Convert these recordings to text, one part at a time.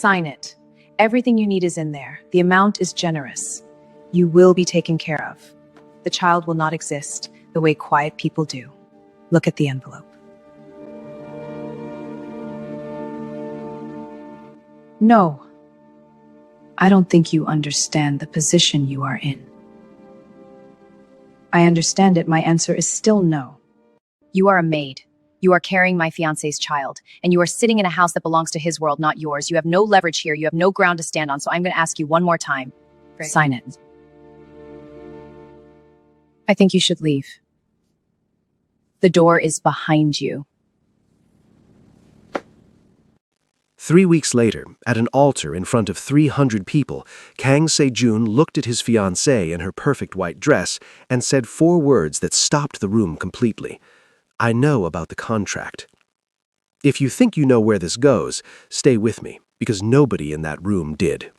Sign it. Everything you need is in there. The amount is generous. You will be taken care of. The child will not exist the way quiet people do. Look at the envelope. No. I don't think you understand the position you are in. I understand it. My answer is still no. You are a maid. You are carrying my fiancé's child, and you are sitting in a house that belongs to his world, not yours. You have no leverage here. You have no ground to stand on, so I'm going to ask you one more time. Sign it. I think you should leave. The door is behind you. 3 weeks later, at an altar in front of 300 people, Kang Se-jun looked at his fiancée in her perfect white dress and said 4 words that stopped the room completely. I know about the contract. If you think you know where this goes, stay with me, because nobody in that room did.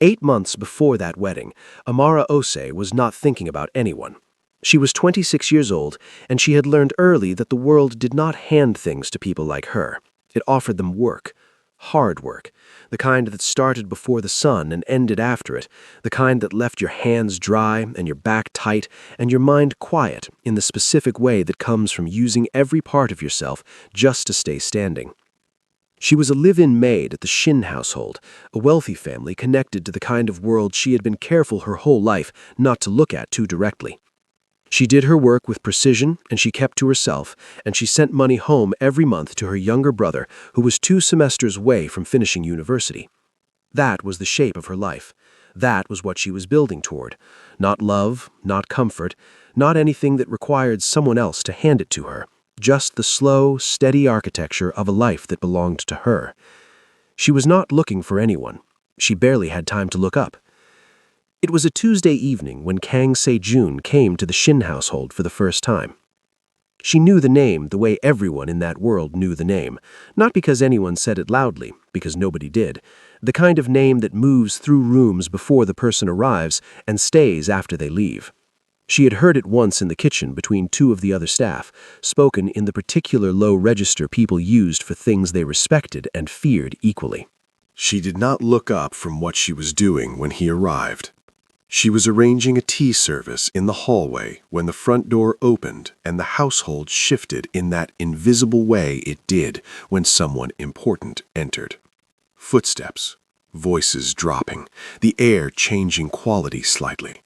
8 months before that wedding, Amara Ose was not thinking about anyone. She was 26 years old, and she had learned early that the world did not hand things to people like her. It offered them work, hard work, the kind that started before the sun and ended after it, the kind that left your hands dry and your back tight and your mind quiet in the specific way that comes from using every part of yourself just to stay standing. She was a live-in maid at the Shin household, a wealthy family connected to the kind of world she had been careful her whole life not to look at too directly. She did her work with precision, and she kept to herself, and she sent money home every month to her younger brother, who was 2 semesters away from finishing university. That was the shape of her life. That was what she was building toward. Not love, not comfort, not anything that required someone else to hand it to her. Just the slow, steady architecture of a life that belonged to her. She was not looking for anyone. She barely had time to look up. It was a Tuesday evening when Kang Se-jun came to the Shin household for the first time. She knew the name the way everyone in that world knew the name, not because anyone said it loudly, because nobody did, the kind of name that moves through rooms before the person arrives and stays after they leave. She had heard it once in the kitchen between 2 of the other staff, spoken in the particular low register people used for things they respected and feared equally. She did not look up from what she was doing when he arrived. She was arranging a tea service in the hallway when the front door opened and the household shifted in that invisible way it did when someone important entered. Footsteps, voices dropping, the air changing quality slightly.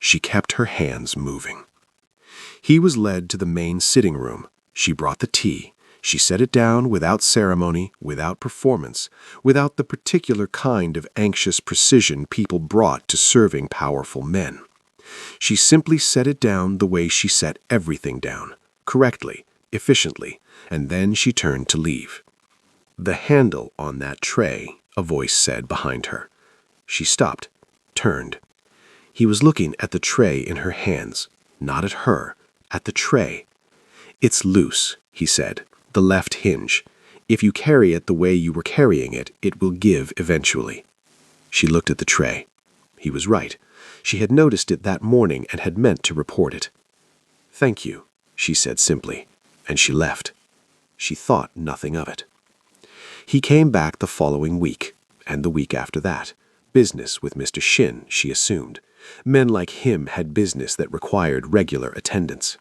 She kept her hands moving. He was led to the main sitting room. She brought the tea. She set it down without ceremony, without performance, without the particular kind of anxious precision people brought to serving powerful men. She simply set it down the way she set everything down, correctly, efficiently, and then she turned to leave. "The handle on that tray," a voice said behind her. She stopped, turned. He was looking at the tray in her hands, not at her, at the tray. "It's loose," he said. "The left hinge. If you carry it the way you were carrying it, it will give eventually." She looked at the tray. He was right. She had noticed it that morning and had meant to report it. "Thank you," she said simply, and she left. She thought nothing of it. He came back the following week, and the week after that. Business with Mr. Shin, she assumed. Men like him had business that required regular attendance.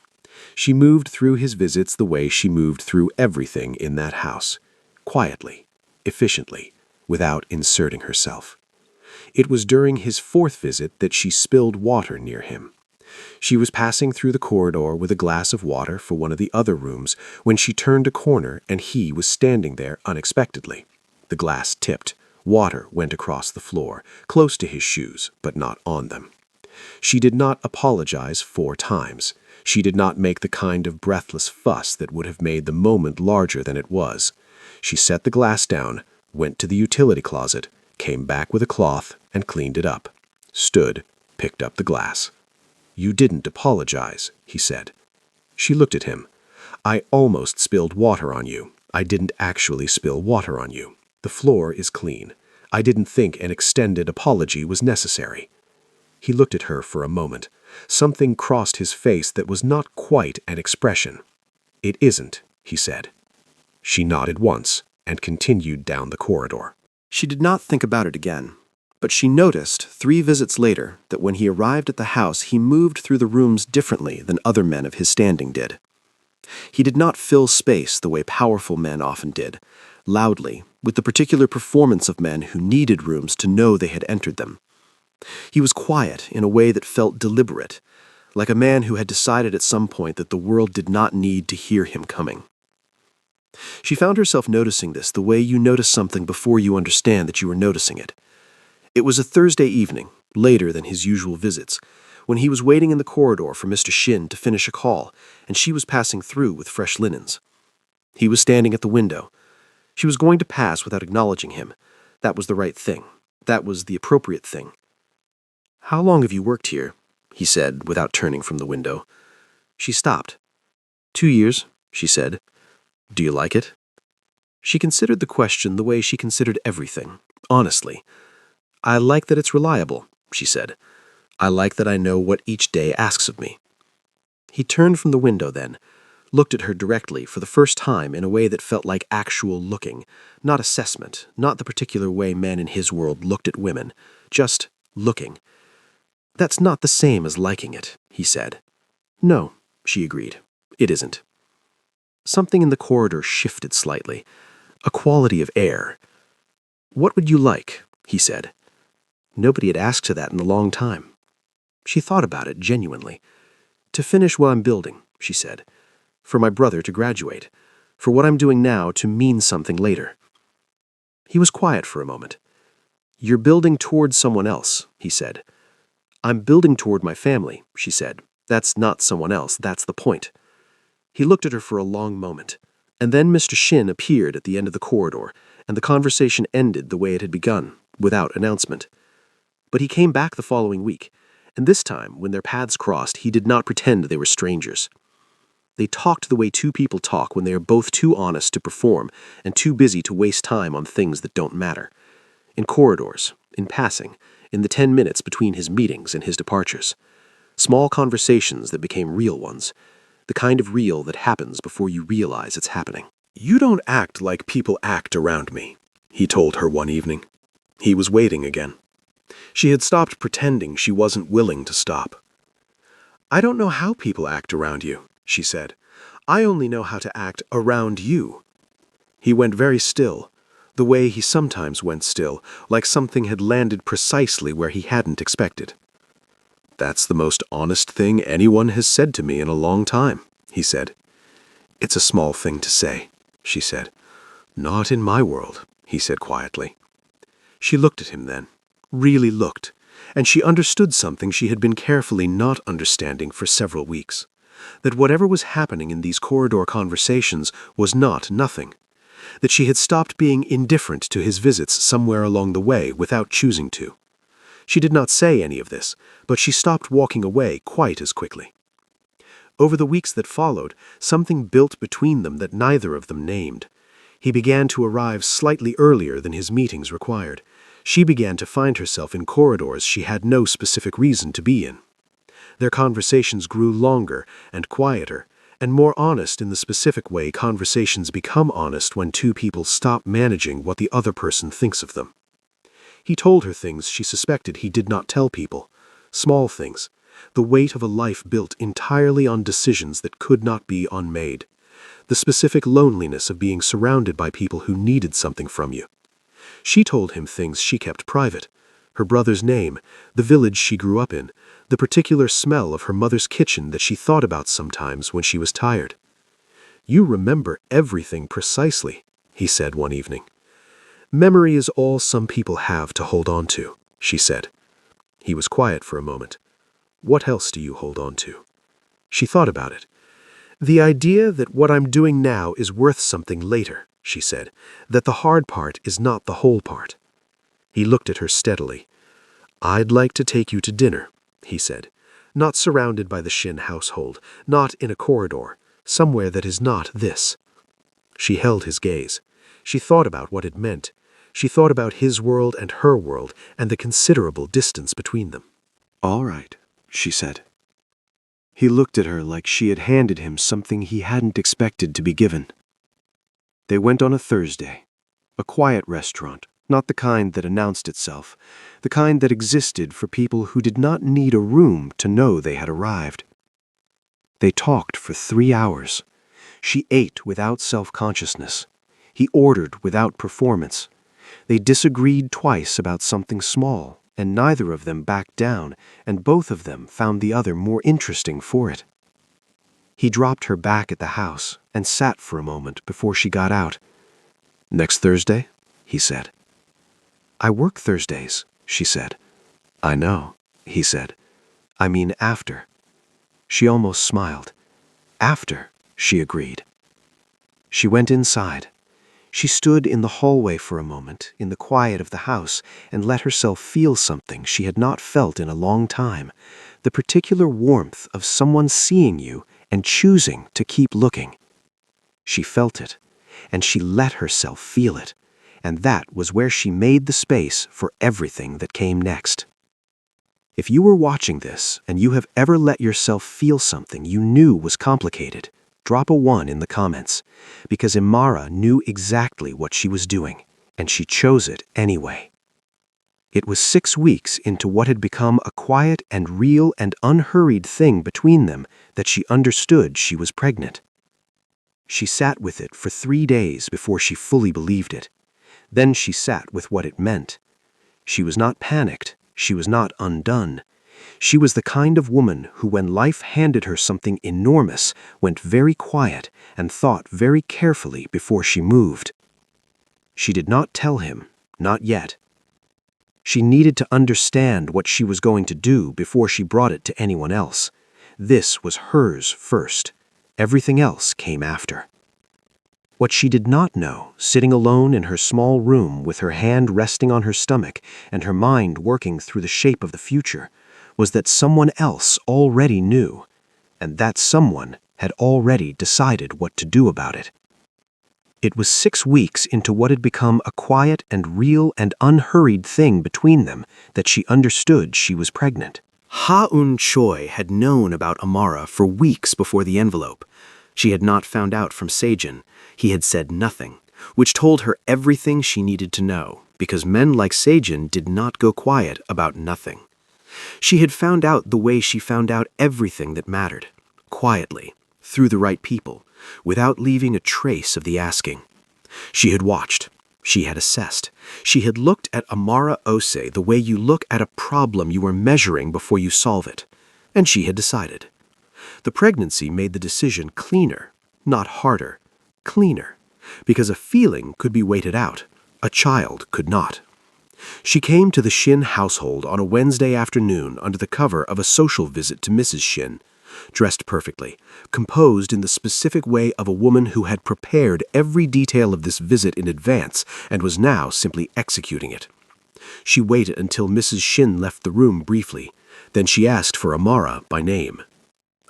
She moved through his visits the way she moved through everything in that house, quietly, efficiently, without inserting herself. It was during his 4th visit that she spilled water near him. She was passing through the corridor with a glass of water for one of the other rooms when she turned a corner and he was standing there unexpectedly. The glass tipped. Water went across the floor, close to his shoes, but not on them. She did not apologize 4 times. She did not make the kind of breathless fuss that would have made the moment larger than it was. She set the glass down, went to the utility closet, came back with a cloth and cleaned it up, stood, picked up the glass. "You didn't apologize," he said. She looked at him. "I almost spilled water on you. I didn't actually spill water on you. The floor is clean. I didn't think an extended apology was necessary." He looked at her for a moment. Something crossed his face that was not quite an expression. "It isn't," he said. She nodded once, and continued down the corridor. She did not think about it again, but she noticed 3 visits later that when he arrived at the house, he moved through the rooms differently than other men of his standing did. He did not fill space the way powerful men often did, loudly, with the particular performance of men who needed rooms to know they had entered them. He was quiet in a way that felt deliberate, like a man who had decided at some point that the world did not need to hear him coming. She found herself noticing this the way you notice something before you understand that you are noticing it. It was a Thursday evening, later than his usual visits, when he was waiting in the corridor for Mr. Shin to finish a call, and she was passing through with fresh linens. He was standing at the window. She was going to pass without acknowledging him. That was the right thing. That was the appropriate thing. "How long have you worked here?" he said, without turning from the window. She stopped. 2 years, she said. "Do you like it?" She considered the question the way she considered everything, honestly. "I like that it's reliable," she said. "I like that I know what each day asks of me." He turned from the window then, looked at her directly for the first time in a way that felt like actual looking, not assessment, not the particular way men in his world looked at women, just looking. "That's not the same as liking it," he said. "No," she agreed. "It isn't." Something in the corridor shifted slightly, a quality of air. "What would you like?" he said. Nobody had asked her that in a long time. She thought about it genuinely. "To finish what I'm building," she said. "For my brother to graduate. For what I'm doing now to mean something later." He was quiet for a moment. "You're building toward someone else," he said. "I'm building toward my family," she said. "That's not someone else, that's the point." He looked at her for a long moment, and then Mr. Shin appeared at the end of the corridor, and the conversation ended the way it had begun, without announcement. But he came back the following week, and this time, when their paths crossed, he did not pretend they were strangers. They talked the way 2 people talk when they are both too honest to perform and too busy to waste time on things that don't matter. In corridors, in passing, in the 10 minutes between his meetings and his departures. Small conversations that became real ones, the kind of real that happens before you realize it's happening. "You don't act like people act around me," he told her one evening. He was waiting again. She had stopped pretending she wasn't willing to stop. "I don't know how people act around you," she said. "I only know how to act around you." He went very still, the way he sometimes went still, like something had landed precisely where he hadn't expected. "That's the most honest thing anyone has said to me in a long time," he said. "It's a small thing to say," she said. "Not in my world," he said quietly. She looked at him then, really looked, and she understood something she had been carefully not understanding for several weeks, that whatever was happening in these corridor conversations was not nothing, that she had stopped being indifferent to his visits somewhere along the way without choosing to. She did not say any of this, but she stopped walking away quite as quickly. Over the weeks that followed, something built between them that neither of them named. He began to arrive slightly earlier than his meetings required. She began to find herself in corridors she had no specific reason to be in. Their conversations grew longer and quieter, and more honest in the specific way conversations become honest when 2 people stop managing what the other person thinks of them. He told her things she suspected he did not tell people, small things, the weight of a life built entirely on decisions that could not be unmade, the specific loneliness of being surrounded by people who needed something from you. She told him things she kept private, her brother's name, the village she grew up in, the particular smell of her mother's kitchen that she thought about sometimes when she was tired. "You remember everything precisely," he said one evening. "Memory is all some people have to hold on to," she said. He was quiet for a moment. "What else do you hold on to?" She thought about it. "The idea that what I'm doing now is worth something later," she said, "that the hard part is not the whole part." He looked at her steadily. "I'd like to take you to dinner," he said, "not surrounded by the Shin household, not in a corridor, somewhere that is not this." She held his gaze. She thought about what it meant. She thought about his world and her world and the considerable distance between them. "All right," she said. He looked at her like she had handed him something he hadn't expected to be given. They went on a Thursday, A quiet restaurant, not the kind that announced itself, the kind that existed for people who did not need a room to know they had arrived. They talked for 3 hours. She ate without self-consciousness. He ordered without performance. They disagreed twice about something small, and neither of them backed down, and both of them found the other more interesting for it. He dropped her back at the house and sat for a moment before she got out. "Next Thursday?" he said. "I work Thursdays," she said. "I know," he said. "I mean after." She almost smiled. "After," she agreed. She went inside. She stood in the hallway for a moment, in the quiet of the house, and let herself feel something she had not felt in a long time, the particular warmth of someone seeing you and choosing to keep looking. She felt it, and she let herself feel it, and that was where she made the space for everything that came next. If you were watching this and you have ever let yourself feel something you knew was complicated, drop a 1 in the comments, because Imara knew exactly what she was doing, and she chose it anyway. It was 6 weeks into what had become a quiet and real and unhurried thing between them that she understood she was pregnant. She sat with it for 3 days before she fully believed it. Then she sat with what it meant. She was not panicked. She was not undone. She was the kind of woman who, when life handed her something enormous, went very quiet and thought very carefully before she moved. She did not tell him, not yet. She needed to understand what she was going to do before she brought it to anyone else. This was hers first. Everything else came after. What she did not know, sitting alone in her small room with her hand resting on her stomach and her mind working through the shape of the future, was that someone else already knew, and that someone had already decided what to do about it. It was 6 weeks into what had become a quiet and real and unhurried thing between them that she understood she was pregnant. Ha-eun Choi had known about Amara for weeks before the envelope. She had not found out from Sejin. He had said nothing, which told her everything she needed to know, because men like Sejin did not go quiet about nothing. She had found out the way she found out everything that mattered, quietly, through the right people, without leaving a trace of the asking. She had watched. She had assessed. She had looked at Amara Ose the way you look at a problem you are measuring before you solve it, and she had decided. The pregnancy made the decision cleaner, not harder, cleaner, because a feeling could be waited out, a child could not. She came to the Shin household on a Wednesday afternoon under the cover of a social visit to Mrs. Shin, dressed perfectly, composed in the specific way of a woman who had prepared every detail of this visit in advance and was now simply executing it. She waited until Mrs. Shin left the room briefly, then she asked for Amara by name.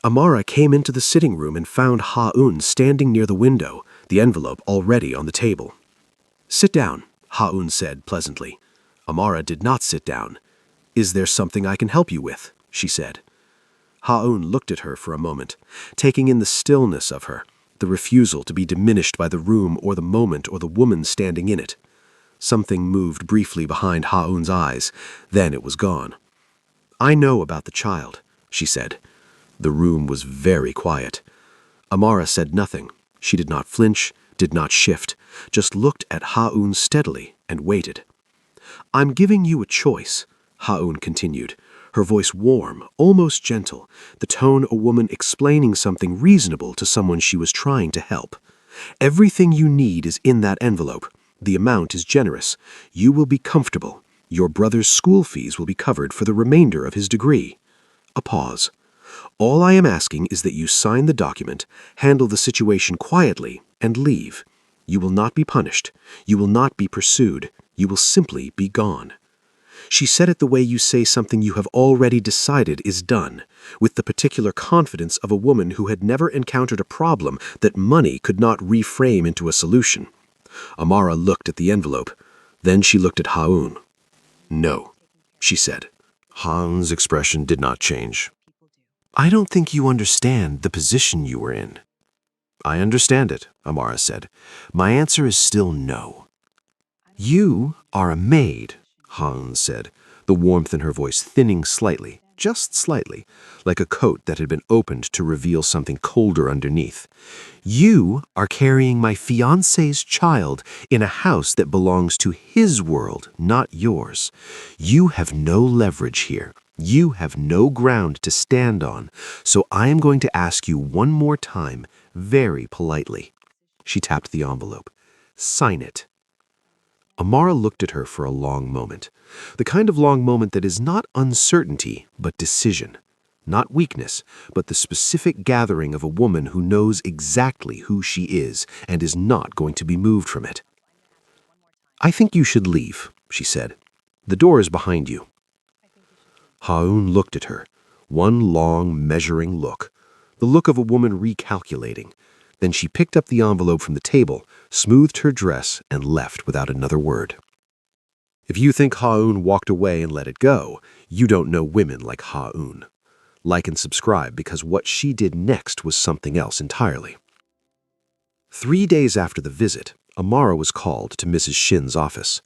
Amara came into the sitting room and found Ha-eun standing near the window, the envelope already on the table. "Sit down," Ha-eun said pleasantly. Amara did not sit down. "Is there something I can help you with?" she said. Ha-eun looked at her for a moment, taking in the stillness of her, the refusal to be diminished by the room or the moment or the woman standing in it. Something moved briefly behind Ha-eun's eyes, then it was gone. "I know about the child," she said. The room was very quiet. Amara said nothing. She did not flinch, did not shift, just looked at Ha-eun steadily and waited. "I'm giving you a choice," Ha-eun continued, her voice warm, almost gentle, the tone a woman explaining something reasonable to someone she was trying to help. "Everything you need is in that envelope. The amount is generous. You will be comfortable. Your brother's school fees will be covered for the remainder of his degree." A pause. "All I am asking is that you sign the document, handle the situation quietly, and leave. You will not be punished. You will not be pursued. You will simply be gone." She said it the way you say something you have already decided is done, with the particular confidence of a woman who had never encountered a problem that money could not reframe into a solution. Amara looked at the envelope. Then she looked at Ha-eun. "No," she said. Ha-eun's expression did not change. "I don't think you understand the position you were in." "I understand it," Amara said. "My answer is still no." You are a maid, Han said, the warmth in her voice thinning slightly, just slightly, like a coat that had been opened to reveal something colder underneath. You are carrying my fiancé's child in a house that belongs to his world, not yours. You have no leverage here. You have no ground to stand on, so I am going to ask you one more time, very politely. She tapped the envelope. Sign it. Amara looked at her for a long moment, the kind of long moment that is not uncertainty, but decision. Not weakness, but the specific gathering of a woman who knows exactly who she is and is not going to be moved from it. I think you should leave, she said. The door is behind you. Haun looked at her, one long, measuring look, the look of a woman recalculating. Then she picked up the envelope from the table, smoothed her dress, and left without another word. If you think Haun walked away and let it go, you don't know women like Haun. Like and subscribe, because what she did next was something else entirely. 3 days after the visit, Amara was called to Mrs. Shin's office.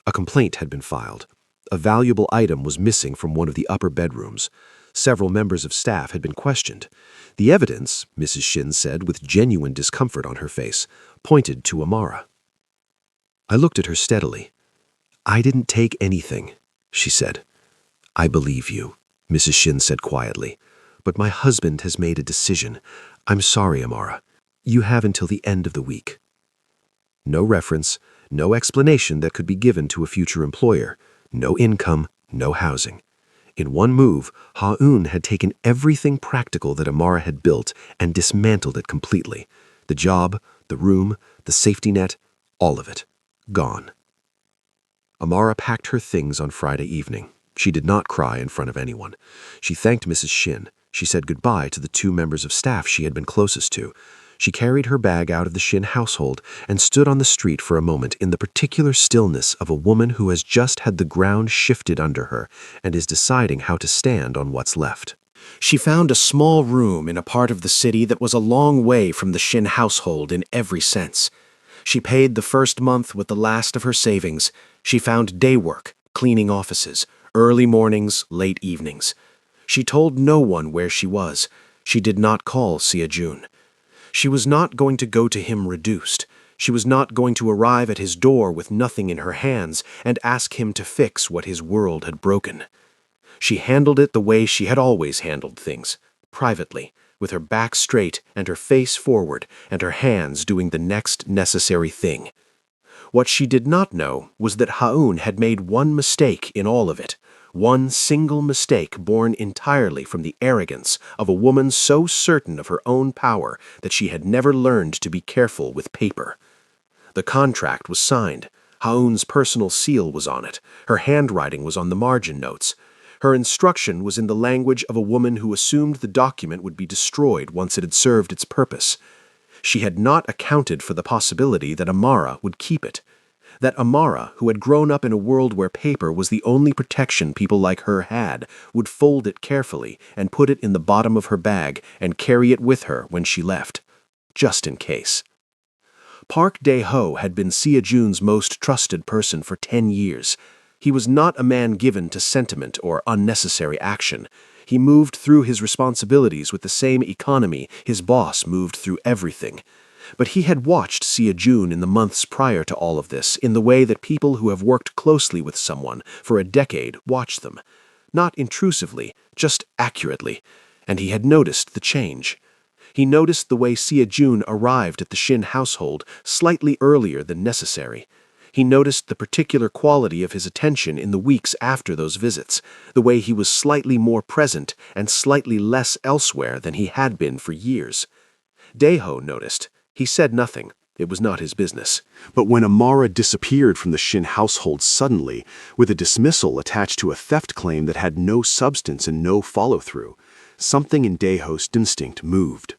A complaint had been filed. A valuable item was missing from one of the upper bedrooms. Several members of staff had been questioned. The evidence, Mrs. Shin said with genuine discomfort on her face, pointed to Amara. I looked at her steadily. I didn't take anything, she said. I believe you, Mrs. Shin said quietly. But my husband has made a decision. I'm sorry, Amara. You have until the end of the week. No reference, no explanation that could be given to a future employer. No income, no housing. In one move, Haun had taken everything practical that Amara had built and dismantled it completely. The job, the room, the safety net, all of it. Gone. Amara packed her things on Friday evening. She did not cry in front of anyone. She thanked Mrs. Shin. She said goodbye to the 2 members of staff she had been closest to. She carried her bag out of the Shin household and stood on the street for a moment in the particular stillness of a woman who has just had the ground shifted under her and is deciding how to stand on what's left. She found a small room in a part of the city that was a long way from the Shin household in every sense. She paid the first month with the last of her savings. She found day work, cleaning offices, early mornings, late evenings. She told no one where she was. She did not call Sia-jun. She was not going to go to him reduced. She was not going to arrive at his door with nothing in her hands and ask him to fix what his world had broken. She handled it the way she had always handled things, privately, with her back straight and her face forward and her hands doing the next necessary thing. What she did not know was that Haun had made one mistake in all of it. One single mistake born entirely from the arrogance of a woman so certain of her own power that she had never learned to be careful with paper. The contract was signed. Haun's personal seal was on it. Her handwriting was on the margin notes. Her instruction was in the language of a woman who assumed the document would be destroyed once it had served its purpose. She had not accounted for the possibility that Amara would keep it. That Amara, who had grown up in a world where paper was the only protection people like her had, would fold it carefully and put it in the bottom of her bag and carry it with her when she left, just in case. Park Dae-ho had been Sia-jun's most trusted person for 10 years. He was not a man given to sentiment or unnecessary action. He moved through his responsibilities with the same economy his boss moved through everything. But he had watched Sia-jun in the months prior to all of this in the way that people who have worked closely with someone for a decade watch them. Not intrusively, just accurately. And he had noticed the change. He noticed the way Sia-jun arrived at the Shin household slightly earlier than necessary. He noticed the particular quality of his attention in the weeks after those visits, the way he was slightly more present and slightly less elsewhere than he had been for years. Dae-ho noticed. He said nothing. It was not his business. But when Amara disappeared from the Shin household suddenly, with a dismissal attached to a theft claim that had no substance and no follow-through, something in Dae-ho's instinct moved.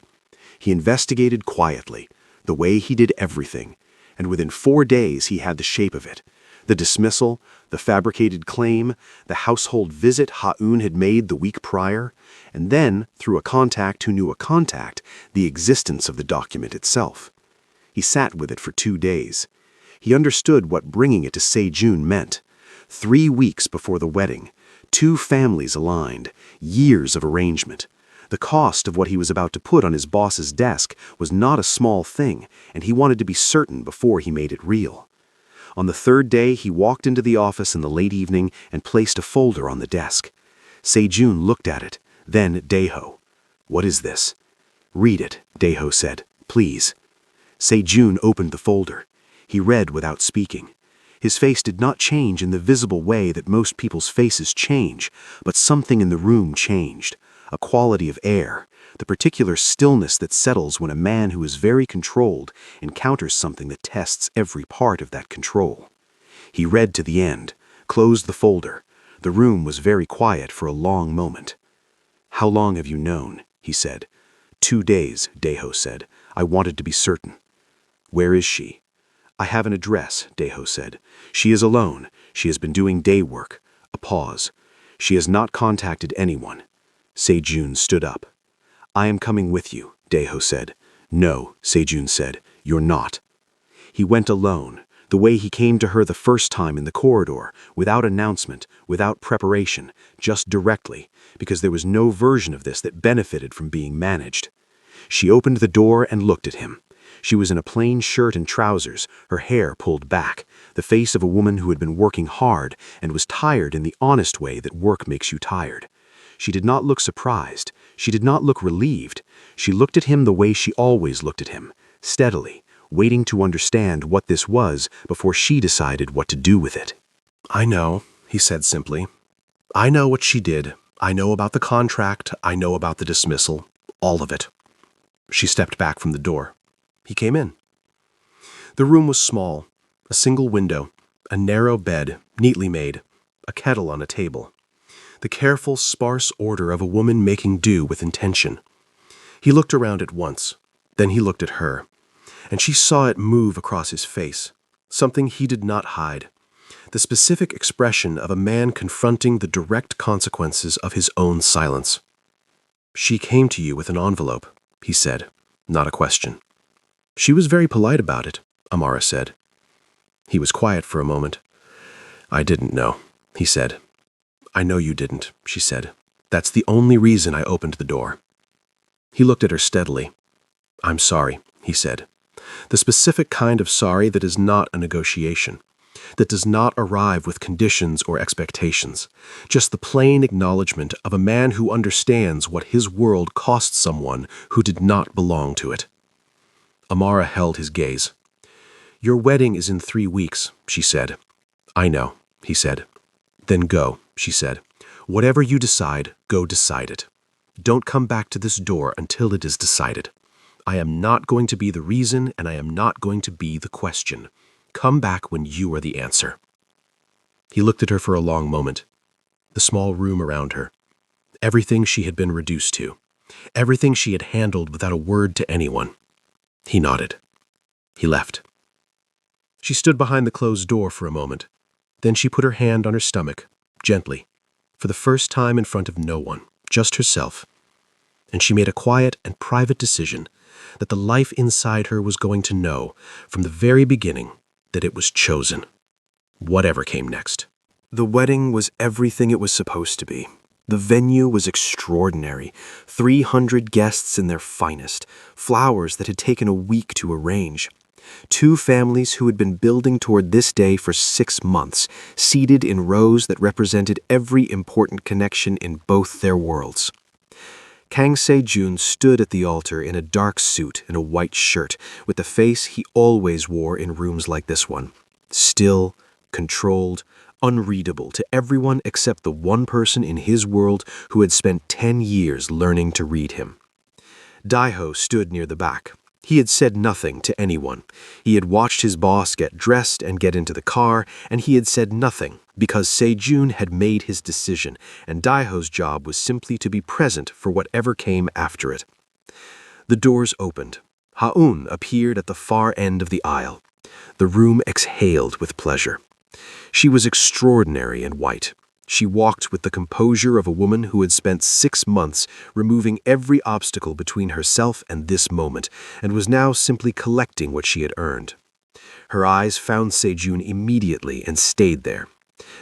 He investigated quietly, the way he did everything, and within 4 days he had the shape of it. The dismissal, the fabricated claim, the household visit Haun had made the week prior, and then, through a contact who knew a contact, the existence of the document itself. He sat with it for 2 days. He understood what bringing it to Sejun meant. 3 weeks before the wedding, 2 families aligned, years of arrangement. The cost of what he was about to put on his boss's desk was not a small thing, and he wanted to be certain before he made it real. On the 3rd day, he walked into the office in the late evening and placed a folder on the desk. Sejun looked at it, then Daeho. "What is this?" "Read it," Daeho said. "Please." Sejun opened the folder. He read without speaking. His face did not change in the visible way that most people's faces change, but something in the room changed. A quality of air, the particular stillness that settles when a man who is very controlled encounters something that tests every part of that control. He read to the end, closed the folder. The room was very quiet for a long moment. "How long have you known?" he said. 2 days, Daeho said. "I wanted to be certain." "Where is she?" "I have an address," Daeho said. "She is alone. She has been doing day work." A pause. "She has not contacted anyone." Sejun stood up. "I am coming with you," Daeho said. "No," Sejun said. "You're not." He went alone, the way he came to her the first time in the corridor, without announcement, without preparation, just directly, because there was no version of this that benefited from being managed. She opened the door and looked at him. She was in a plain shirt and trousers, her hair pulled back, the face of a woman who had been working hard and was tired in the honest way that work makes you tired. She did not look surprised. She did not look relieved. She looked at him the way she always looked at him, steadily, waiting to understand what this was before she decided what to do with it. "I know," he said simply. "I know what she did. I know about the contract. I know about the dismissal. All of it." She stepped back from the door. He came in. The room was small, a single window, a narrow bed, neatly made, a kettle on a table. The careful, sparse order of a woman making do with intention. He looked around at once, then he looked at her, and she saw it move across his face, something he did not hide, the specific expression of a man confronting the direct consequences of his own silence. "She came to you with an envelope," he said, not a question. "She was very polite about it," Amara said. He was quiet for a moment. "I didn't know," he said. "I know you didn't," she said. "That's the only reason I opened the door." He looked at her steadily. "I'm sorry," he said. The specific kind of sorry that is not a negotiation, that does not arrive with conditions or expectations, just the plain acknowledgement of a man who understands what his world cost someone who did not belong to it. Amara held his gaze. "Your wedding is in 3 weeks," she said. "I know," he said. "Then go," she said. "Whatever you decide, go decide it. Don't come back to this door until it is decided. I am not going to be the reason, and I am not going to be the question. Come back when you are the answer." He looked at her for a long moment. The small room around her. Everything she had been reduced to. Everything she had handled without a word to anyone. He nodded. He left. She stood behind the closed door for a moment. Then she put her hand on her stomach, gently, for the first time in front of no one, just herself. And she made a quiet and private decision that the life inside her was going to know, from the very beginning, that it was chosen. Whatever came next. The wedding was everything it was supposed to be. The venue was extraordinary. 300 guests in their finest, flowers that had taken a week to arrange. 2 families who had been building toward this day for 6 months, seated in rows that represented every important connection in both their worlds. Kang Se-jun stood at the altar in a dark suit and a white shirt, with the face he always wore in rooms like this one. Still, controlled, unreadable to everyone except the one person in his world who had spent 10 years learning to read him. Daeho stood near the back. He had said nothing to anyone. He had watched his boss get dressed and get into the car, and he had said nothing because Se-jun had made his decision, and Daeho's job was simply to be present for whatever came after it. The doors opened. Ha-eun appeared at the far end of the aisle. The room exhaled with pleasure. She was extraordinary and white. She walked with the composure of a woman who had spent 6 months removing every obstacle between herself and this moment, and was now simply collecting what she had earned. Her eyes found Sejun immediately and stayed there.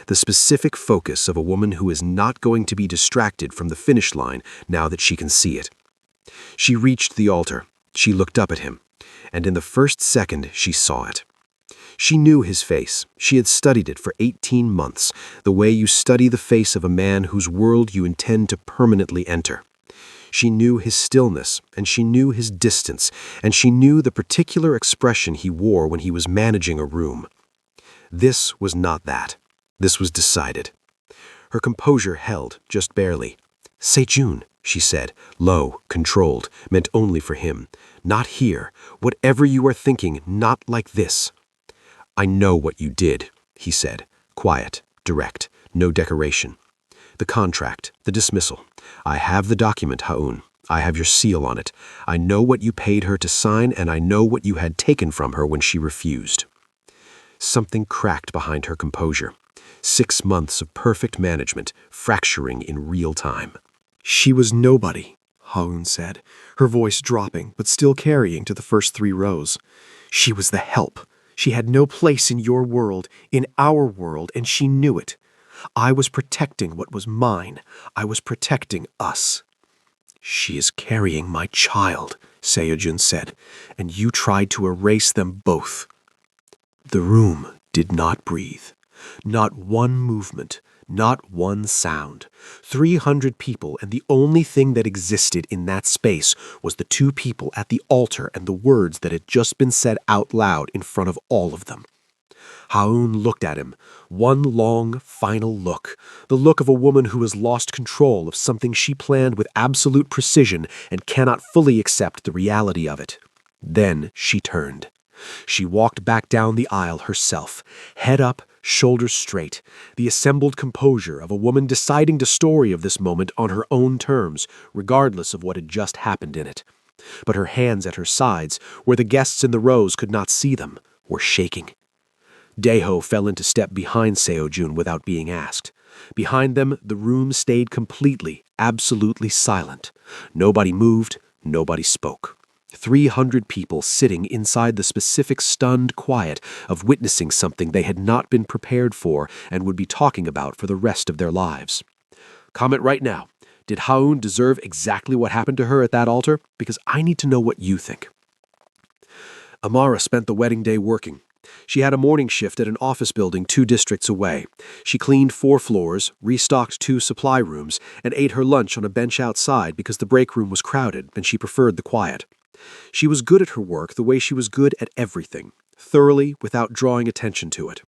The specific focus of a woman who is not going to be distracted from the finish line now that she can see it. She reached the altar. She looked up at him, and in the first second she saw it. She knew his face. She had studied it for 18 months, the way you study the face of a man whose world you intend to permanently enter. She knew his stillness, and she knew his distance, and she knew the particular expression he wore when he was managing a room. This was not that. This was decided. Her composure held, just barely. "Sejun," she said, low, controlled, meant only for him. "Not here. Whatever you are thinking, not like this." "I know what you did," he said, quiet, direct, no decoration. "The contract, the dismissal. I have the document, Haun. I have your seal on it. I know what you paid her to sign, and I know what you had taken from her when she refused." Something cracked behind her composure. 6 months of perfect management, fracturing in real time. "She was nobody," Haun said, her voice dropping but still carrying to the first 3 rows. "She was the help. She had no place in your world, in our world, and she knew it. I was protecting what was mine. I was protecting us." "She is carrying my child," Sejun said, "and you tried to erase them both." The room did not breathe. Not one movement, not one sound. 300 people, and the only thing that existed in that space was the 2 people at the altar and the words that had just been said out loud in front of all of them. Haun looked at him, one long, final look, the look of a woman who has lost control of something she planned with absolute precision and cannot fully accept the reality of it. Then she turned. She walked back down the aisle herself, head up, shoulders straight, the assembled composure of a woman deciding the story of this moment on her own terms, regardless of what had just happened in it. But her hands at her sides, where the guests in the rows could not see them, were shaking. Daeho fell into step behind Sejun without being asked. Behind them, the room stayed completely, absolutely silent. Nobody moved, nobody spoke. 300 people sitting inside the specific stunned quiet of witnessing something they had not been prepared for and would be talking about for the rest of their lives. Comment right now. Did Haun deserve exactly what happened to her at that altar? Because I need to know what you think. Amara spent the wedding day working. She had a morning shift at an office building 2 districts away. She cleaned 4 floors, restocked 2 supply rooms, and ate her lunch on a bench outside because the break room was crowded and she preferred the quiet. She was good at her work the way she was good at everything, thoroughly without drawing attention to it.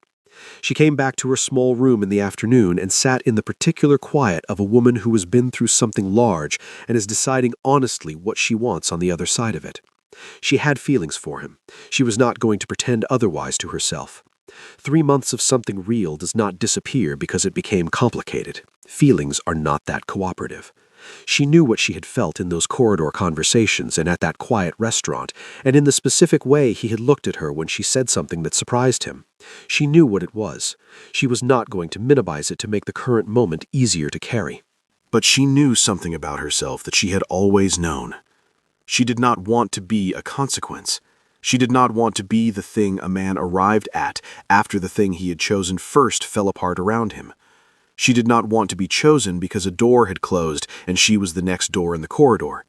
She came back to her small room in the afternoon and sat in the particular quiet of a woman who has been through something large and is deciding honestly what she wants on the other side of it. She had feelings for him. She was not going to pretend otherwise to herself. 3 months of something real does not disappear because it became complicated. Feelings are not that cooperative. She knew what she had felt in those corridor conversations and at that quiet restaurant, and in the specific way he had looked at her when she said something that surprised him. She knew what it was. She was not going to minimize it to make the current moment easier to carry. But she knew something about herself that she had always known. She did not want to be a consequence. She did not want to be the thing a man arrived at after the thing he had chosen first fell apart around him. She did not want to be chosen because a door had closed and she was the next door in the corridor.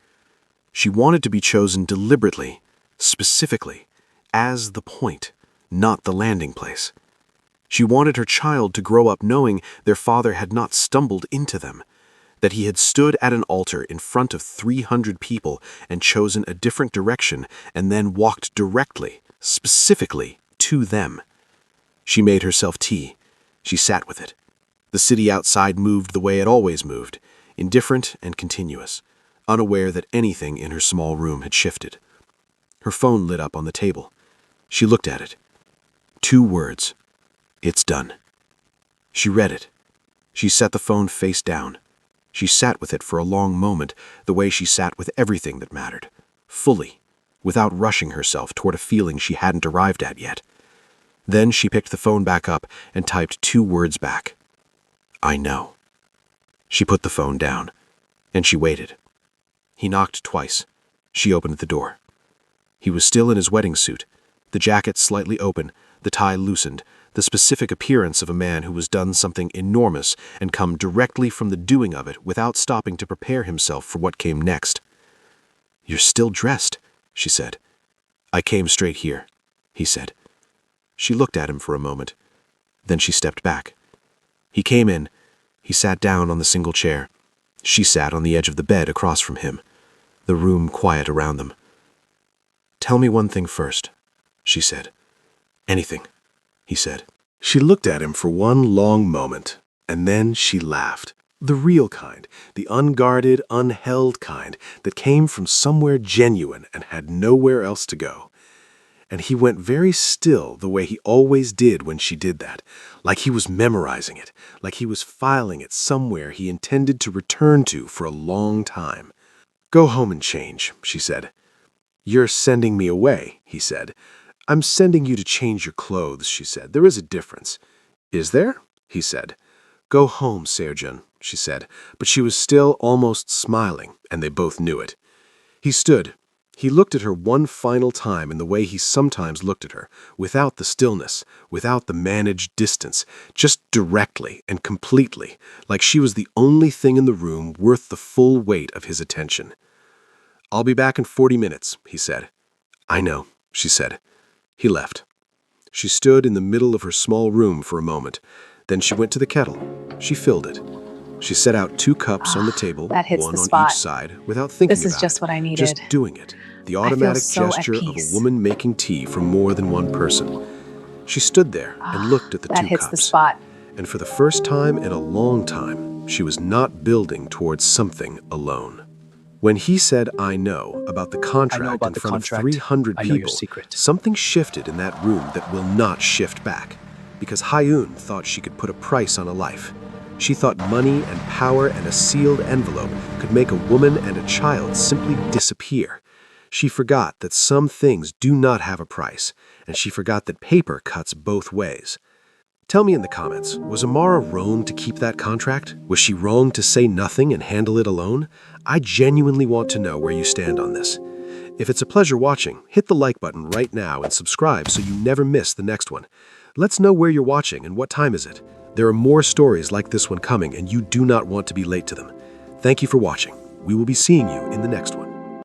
She wanted to be chosen deliberately, specifically, as the point, not the landing place. She wanted her child to grow up knowing their father had not stumbled into them, that he had stood at an altar in front of 300 people and chosen a different direction and then walked directly, specifically, to them. She made herself tea. She sat with it. The city outside moved the way it always moved, indifferent and continuous, unaware that anything in her small room had shifted. Her phone lit up on the table. She looked at it. 2 words. "It's done." She read it. She set the phone face down. She sat with it for a long moment, the way she sat with everything that mattered, fully, without rushing herself toward a feeling she hadn't arrived at yet. Then she picked the phone back up and typed 2 words back. "I know." She put the phone down, and she waited. He knocked twice. She opened the door. He was still in his wedding suit, The jacket slightly open, the tie loosened, the specific appearance of a man who has done something enormous and come directly from the doing of it without stopping to prepare himself for what came next. "You're still dressed," she said. "I came straight here," he said. She looked at him for a moment. Then she stepped back. He came in. He sat down on the single chair. She sat on the edge of the bed across from him, the room quiet around them. "Tell me one thing first," she said. "Anything," he said. She looked at him for one long moment, and then she laughed. The real kind, the unguarded, unheld kind that came from somewhere genuine and had nowhere else to go. And he went very still the way he always did when she did that, like he was memorizing it, like he was filing it somewhere he intended to return to for a long time. "Go home and change," she said. "You're sending me away," he said. "I'm sending you to change your clothes," she said. "There is a difference." "Is there?" he said. "Go home, Sergeant," she said, but she was still almost smiling, and they both knew it. He stood. He looked at her one final time in the way he sometimes looked at her, without the stillness, without the managed distance, just directly and completely, like she was the only thing in the room worth the full weight of his attention. "I'll be back in 40 minutes, he said. "I know," she said. He left. She stood in the middle of her small room for a moment. Then she went to the kettle. She filled it. She set out 2 cups on the table, that hits one the on spot. each side, without thinking This is about just it. what I needed. Just doing it. The automatic so at gesture of a peace. woman making tea for more than one person. She stood there and looked at the That 2 hits cups. the spot. And for the first time in a long time, she was not building towards something alone. When he said, "I know," about the contract about in the front contract. of 300 I know your people, secret. something shifted in that room that will not shift back. Because Hyun thought she could put a price on a life. She thought money and power and a sealed envelope could make a woman and a child simply disappear. She forgot that some things do not have a price, and she forgot that paper cuts both ways. Tell me in the comments, was Amara wrong to keep that contract? Was she wrong to say nothing and handle it alone? I genuinely want to know where you stand on this. If it's a pleasure watching, hit the like button right now and subscribe so you never miss the next one. Let's know where you're watching and what time is it. There are more stories like this one coming and you do not want to be late to them. Thank you for watching. We will be seeing you in the next one.